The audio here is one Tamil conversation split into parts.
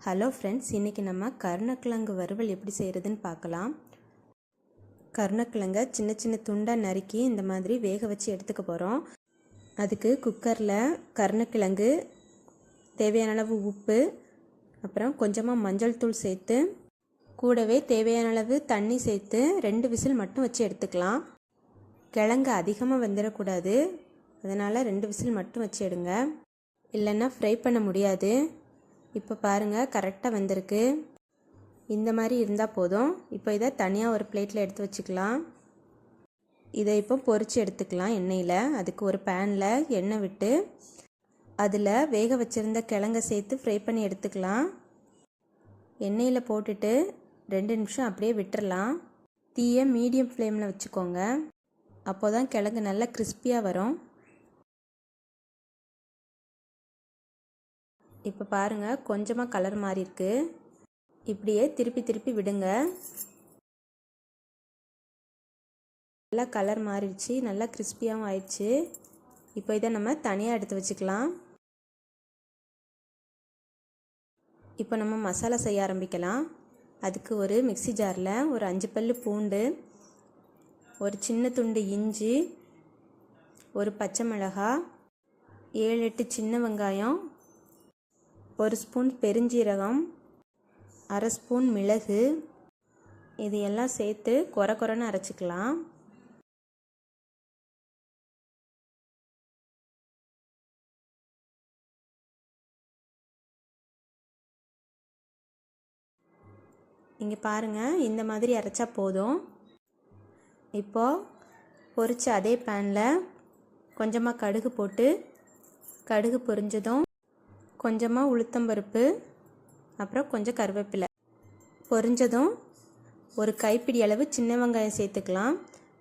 ஹலோ ஃப்ரெண்ட்ஸ், இன்றைக்கி நம்ம கருணக்கிழங்கு வறுவல் எப்படி செய்கிறதுன்னு பார்க்கலாம். கருணக்கிழங்கை சின்ன சின்ன துண்டாக நறுக்கி இந்த மாதிரி வேக வச்சு எடுத்துக்க போகிறோம். அதுக்கு குக்கரில் கருணக்கிழங்கு, தேவையான அளவு உப்பு, அப்புறம் கொஞ்சமாக மஞ்சள் தூள் சேர்த்து கூடவே தேவையான அளவு தண்ணி சேர்த்து 2 விசில் மட்டும் வச்சு எடுத்துக்கலாம். கிழங்கு அதிகமாக வெந்துடக்கூடாது, அதனால் 2 விசில் மட்டும் வச்சு எடுங்க, இல்லைன்னா ஃப்ரை பண்ண முடியாது. இப்போ பாருங்கள், கரெக்டாக வந்திருக்கு. இந்த மாதிரி இருந்தால் போதும். இப்போ இதை தனியாக ஒரு பிளேட்டில் எடுத்து வச்சுக்கலாம். இதை இப்போ பொரித்து எடுத்துக்கலாம் எண்ணெயில். அதுக்கு ஒரு பேனில் எண்ணெய் விட்டு அதில் வேக வச்சுருந்த கிழங்கை சேர்த்து ஃப்ரை பண்ணி எடுத்துக்கலாம். எண்ணெயில் போட்டுட்டு 2 நிமிஷம் அப்படியே விட்டுறலாம். தீயை மீடியம் ஃப்ளேமில் வச்சுக்கோங்க, அப்போ தான் கிழங்கு நல்லா கிறிஸ்பியாக வரும். இப்போ பாருங்கள், கொஞ்சமாக கலர் மாறி இருக்கு. இப்படியே திருப்பி திருப்பி விடுங்க. நல்லா கலர் மாறிடுச்சு, நல்லா கிறிஸ்பியாகவும் ஆயிடுச்சு. இப்போ இதை நம்ம தனியாக எடுத்து வச்சுக்கலாம். இப்போ நம்ம மசாலா செய்ய ஆரம்பிக்கலாம். அதுக்கு ஒரு மிக்ஸி ஜாரில் ஒரு 5 பல்லு பூண்டு, ஒரு சின்ன துண்டு இஞ்சி, ஒரு பச்சை மிளகாய், 7-8 சின்ன வெங்காயம், 1 ஸ்பூன் பெருஞ்சீரகம், 1/2 ஸ்பூன் மிளகு, இது எல்லாம் சேர்த்து கொரன்னு அரைச்சிக்கலாம். இங்கே பாருங்கள், இந்த மாதிரி அரைச்சா போதும். இப்போது பொரிச்ச அதே பேனில் கொஞ்சமாக கடுகு போட்டு, கடுகு பொரிஞ்சதும் கொஞ்சமாக உளுத்தம்பருப்பு, அப்புறம் கொஞ்சம் கருவேப்பிலை பொரிஞ்சதும் ஒரு கைப்பிடி அளவு சின்ன வெங்காயம் சேர்த்துக்கலாம்.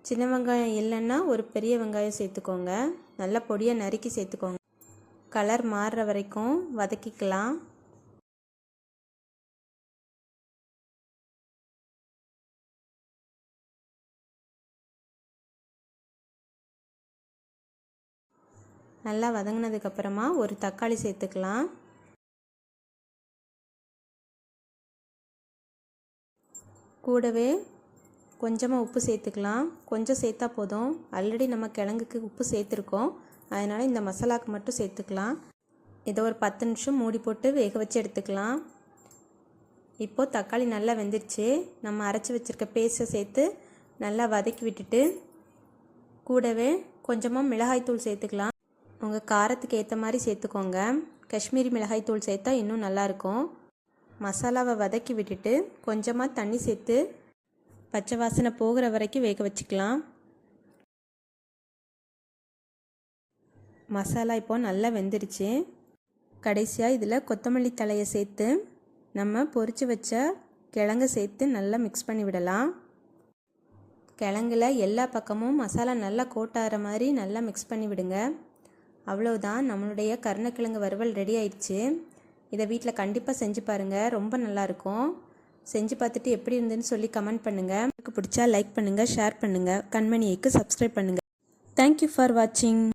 சின்ன வெங்காயம் இல்லைன்னா ஒரு பெரிய வெங்காயம் சேர்த்துக்கோங்க. நல்லா பொடியாக நறுக்கி சேர்த்துக்கோங்க. கலர் மாறுற வரைக்கும் வதக்கிக்கலாம். நல்லா வதங்கினதுக்கப்புறமா ஒரு தக்காளி சேர்த்துக்கலாம். கூடவே கொஞ்சமாக உப்பு சேர்த்துக்கலாம். கொஞ்சம் சேர்த்தா போதும், ஆல்ரெடி நம்ம கிழங்குக்கு உப்பு சேர்த்துருக்கோம், அதனால் இந்த மசாலாவுக்கு மட்டும் சேர்த்துக்கலாம். இதை ஒரு 10 நிமிஷம் மூடி போட்டு வேக வச்சு எடுத்துக்கலாம். இப்போது தக்காளி நல்லா வெந்துருச்சு. நம்ம அரைச்சி வச்சுருக்க பேஸ்ட்டை சேர்த்து நல்லா வதக்கி விட்டுட்டு கூடவே கொஞ்சமாக மிளகாய்த்தூள் சேர்த்துக்கலாம். உங்கள் காரத்துக்கு ஏற்ற மாதிரி சேர்த்துக்கோங்க. காஷ்மீரி மிளகாய்த்தூள் சேர்த்தா இன்னும் நல்லாயிருக்கும். மசாலாவை வதக்கி விட்டுட்டு கொஞ்சமாக தண்ணி சேர்த்து பச்சை வாசனை போகிற வரைக்கும் வேக வச்சுக்கலாம். மசாலா இப்போது நல்லா வெந்துருச்சு. கடைசியாக இதில் கொத்தமல்லி தழையை சேர்த்து நம்ம பொரித்து வச்ச கிழங்கை சேர்த்து நல்லா மிக்ஸ் பண்ணி விடலாம். கிழங்குல எல்லா பக்கமும் மசாலா நல்லா கோட்டாகிற மாதிரி நல்லா மிக்ஸ் பண்ணி விடுங்க. அவ்வளோதான், நம்மளுடைய கருணக்கிழங்கு வறுவல் ரெடி ஆயிடுச்சு. இதை வீட்டில் கண்டிப்பாக செஞ்சு பாருங்கள், ரொம்ப நல்லாயிருக்கும். செஞ்சு பார்த்துட்டு எப்படி இருந்துன்னு சொல்லி கமெண்ட் பண்ணுங்கள். உங்களுக்கு பிடிச்சா லைக் பண்ணுங்கள், ஷேர் பண்ணுங்கள், கண்மணிக்கு சப்ஸ்கிரைப் பண்ணுங்கள். தேங்க்யூ ஃபார் வாட்சிங்.